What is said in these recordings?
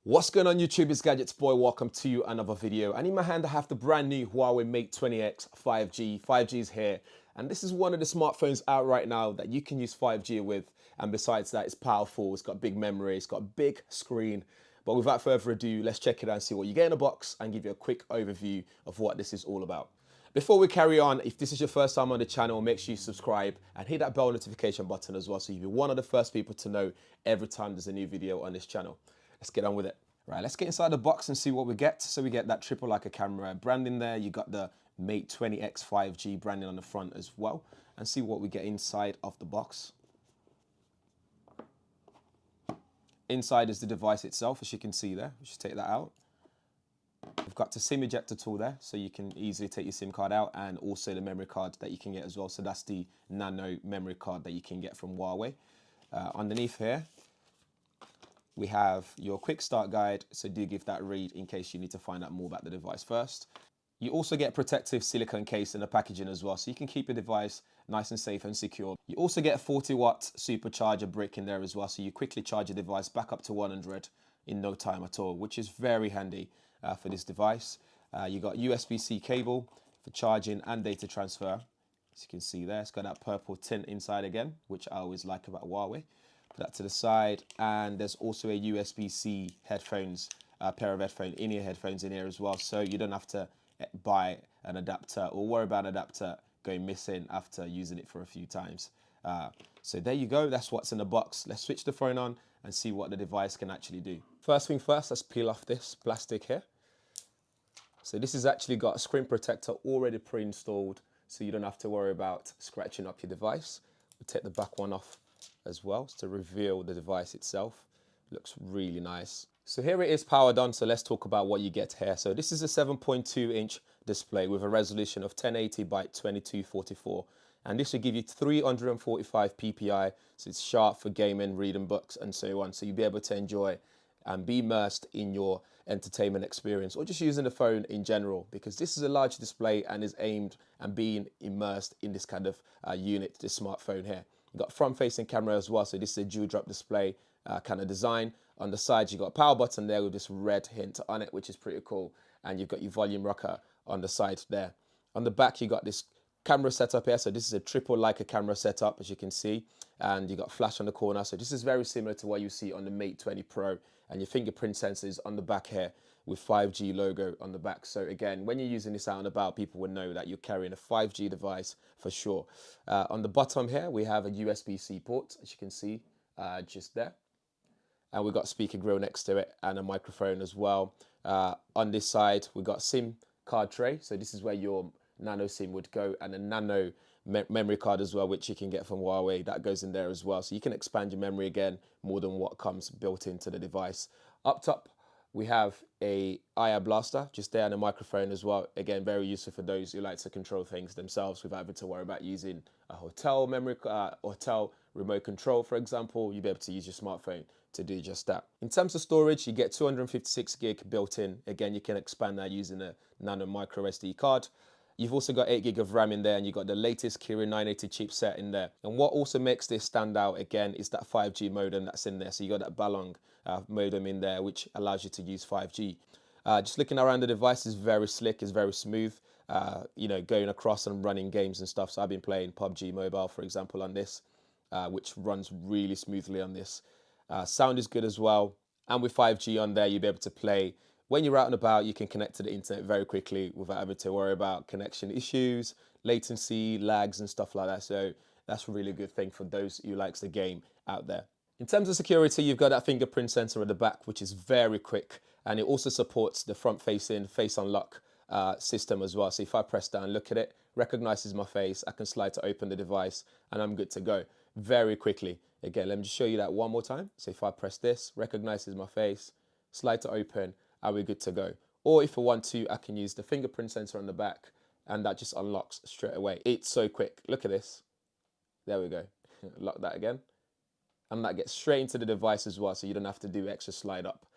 What's going on YouTube? It's Gadgets Boy. Welcome to another video. And in my hand I have the brand new Huawei Mate 20X 5G. 5G is here. And this is one of the smartphones out right now that you can use 5G with. And besides that, it's powerful, it's got big memory, it's got a big screen. But without further ado, let's check it out and see what you get in the box and give you a quick overview of what this is all about. Before we carry on, if this is your first time on the channel, make sure you subscribe and hit that bell notification button as well so you'll be one of the first people to know every time there's a new video on this channel. Let's get on with it. Right, let's get inside the box and see what we get. So we get that triple Leica camera branding there. You got the Mate 20X 5G branding on the front as well. And see what we get inside of the box. Inside is the device itself, as you can see there. We should take that out. We've got the SIM ejector tool there, so you can easily take your SIM card out, and also the memory card that you can get as well. So that's the nano memory card that you can get from Huawei. Underneath here, we have your quick start guide, so do give that a read in case you need to find out more about the device first. You also get protective silicone case in the packaging as well, so you can keep your device nice and safe and secure. You also get a 40-watt supercharger brick in there as well, so you quickly charge your device back up to 100 in no time at all, which is very handy for this device. You got USB-C cable for charging and data transfer. As you can see there, it's got that purple tint inside again, which I always like about Huawei. Put that to the side, and there's also a USB-C headphones, pair of in-ear headphones in here as well, so you don't have to buy an adapter or worry about an adapter going missing after using it for a few times. So there you go, that's what's in the box. Let's switch the phone on and see what the device can actually do. First thing first, let's peel off this plastic here. So this has actually got a screen protector already pre-installed, so you don't have to worry about scratching up your device. We'll take the back one off as well to reveal the device itself. Looks really nice. So here it is powered on, so let's talk about what you get here. So this is a 7.2-inch display with a resolution of 1080 by 2244, and this will give you 345 ppi, so it's sharp for gaming, reading books and so on, so you'll be able to enjoy and be immersed in your entertainment experience, or just using the phone in general, because this is a large display and is aimed and being immersed in this kind of unit, this smartphone here. You've got front-facing camera as well, so this is a dual-drop display kind of design. On the side, you've got a power button there with this red hint on it, which is pretty cool. And you've got your volume rocker on the side there. On the back, you got this camera setup here. So this is a triple Leica camera setup, as you can see. And you got flash on the corner. So this is very similar to what you see on the Mate 20 Pro. And your fingerprint sensors on the back here with 5G logo on the back. So again, when you're using this out and about, people will know that you're carrying a 5G device for sure. On the bottom here, we have a USB-C port, as you can see, just there. And we've got a speaker grill next to it and a microphone as well. On this side, we've got SIM card tray. So this is where your nano SIM would go, and a nano memory card as well, which you can get from Huawei. That goes in there as well. So you can expand your memory again, more than what comes built into the device. Up top, we have a IR blaster just there and a microphone as well. Again, very useful for those who like to control things themselves without having to worry about using a hotel memory, hotel remote control, for example. You'll be able to use your smartphone to do just that. In terms of storage, you get 256 gig built in. Again, you can expand that using a nano micro SD card. You've also got 8 gig of RAM in there, and you've got the latest Kirin 980 chipset in there. And what also makes this stand out again is that 5G modem that's in there. So you got that Balong modem in there, which allows you to use 5G. Just looking around the device is very slick, is very smooth. You know, going across and running games and stuff. So I've been playing PUBG Mobile, for example, on this, which runs really smoothly on this. Sound is good as well. And with 5G on there, you'll be able to play. When you're out and about, you can connect to the internet very quickly without having to worry about connection issues, latency, lags and stuff like that. So that's a really good thing for those who likes the game out there. In terms of security, you've got that fingerprint sensor at the back, which is very quick. And it also supports the front-facing face unlock system as well. So if I press down, look at it, recognizes my face, I can slide to open the device, and I'm good to go very quickly. Again, let me just show you that one more time. So if I press this, recognizes my face, slide to open, and we're good to go. Or if I want to, I can use the fingerprint sensor on the back, and that just unlocks straight away. It's so quick. Look at this. There we go. Lock that again. And that gets straight into the device as well, so you don't have to do extra slide up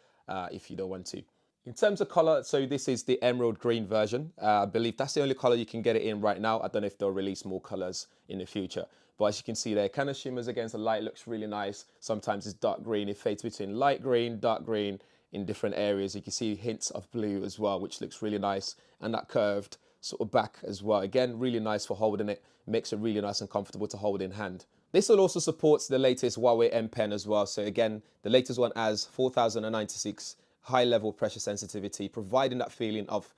if you don't want to. In terms of color, so this is the emerald green version. I believe that's the only color you can get it in right now. I don't know if they'll release more colors in the future. But as you can see there, it kind of shimmers against the light, looks really nice. Sometimes it's dark green. It fades between light green, dark green, in different areas. You can see hints of blue as well, which looks really nice. And that curved sort of back as well. Again, really nice for holding it. Makes it really nice and comfortable to hold in hand. This will also support the latest Huawei M Pen as well. So again, the latest one has 4096 high level pressure sensitivity, providing that feeling of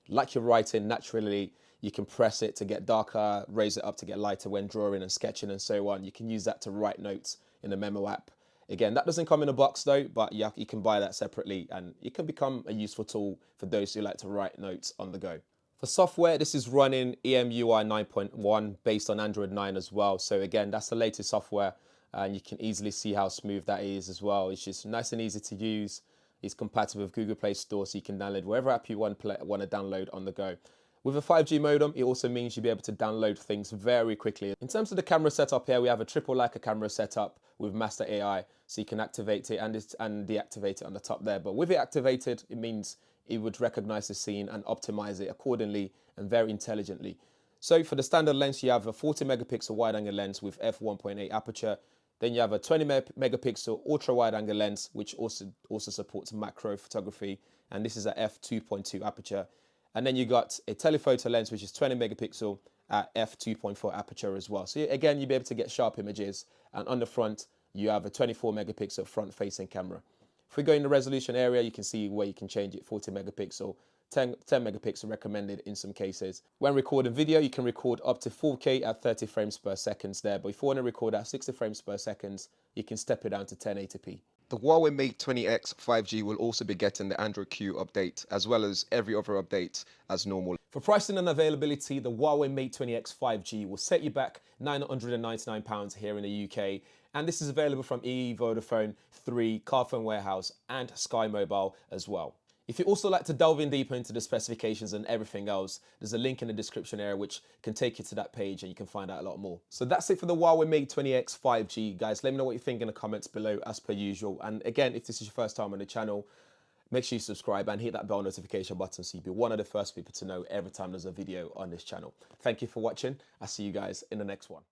like you're writing naturally. You can press it to get darker, raise it up to get lighter when drawing and sketching and so on. You can use that to write notes in the memo app. Again, that doesn't come in a box though, but yeah, you can buy that separately and it can become a useful tool for those who like to write notes on the go. For software, this is running EMUI 9.1 based on Android 9 as well. So again, that's the latest software and you can easily see how smooth that is as well. It's just nice and easy to use. It's compatible with Google Play Store, so you can download whatever app you want to download on the go. With a 5G modem, it also means you'll be able to download things very quickly. In terms of the camera setup here, we have a triple Leica camera setup with Master AI, so you can activate it and deactivate it on the top there. But with it activated, it means it would recognize the scene and optimize it accordingly and very intelligently. So for the standard lens, you have a 40 megapixel wide angle lens with f1.8 aperture. Then you have a 20 megapixel ultra wide angle lens, which also supports macro photography. And this is a f2.2 aperture. And then you got a telephoto lens, which is 20 megapixel at f2.4 aperture as well. So again, you'll be able to get sharp images. And on the front, you have a 24 megapixel front facing camera. If we go in the resolution area, you can see where you can change it, 40 megapixel, 10 megapixel recommended in some cases. When recording video, you can record up to 4K at 30 frames per second there. But if you want to record at 60 frames per second, you can step it down to 1080p. The Huawei Mate 20X 5G will also be getting the Android Q update, as well as every other update as normal. For pricing and availability, the Huawei Mate 20X 5G will set you back £999 here in the UK. And this is available from EE, Vodafone, 3, Carphone Warehouse, and Sky Mobile as well. If you also like to delve in deeper into the specifications and everything else, there's a link in the description area which can take you to that page and you can find out a lot more. So that's it for the Huawei Mate 20X 5G. Guys, let me know what you think in the comments below as per usual. And again, if this is your first time on the channel, make sure you subscribe and hit that bell notification button so you'll be one of the first people to know every time there's a video on this channel. Thank you for watching. I'll see you guys in the next one.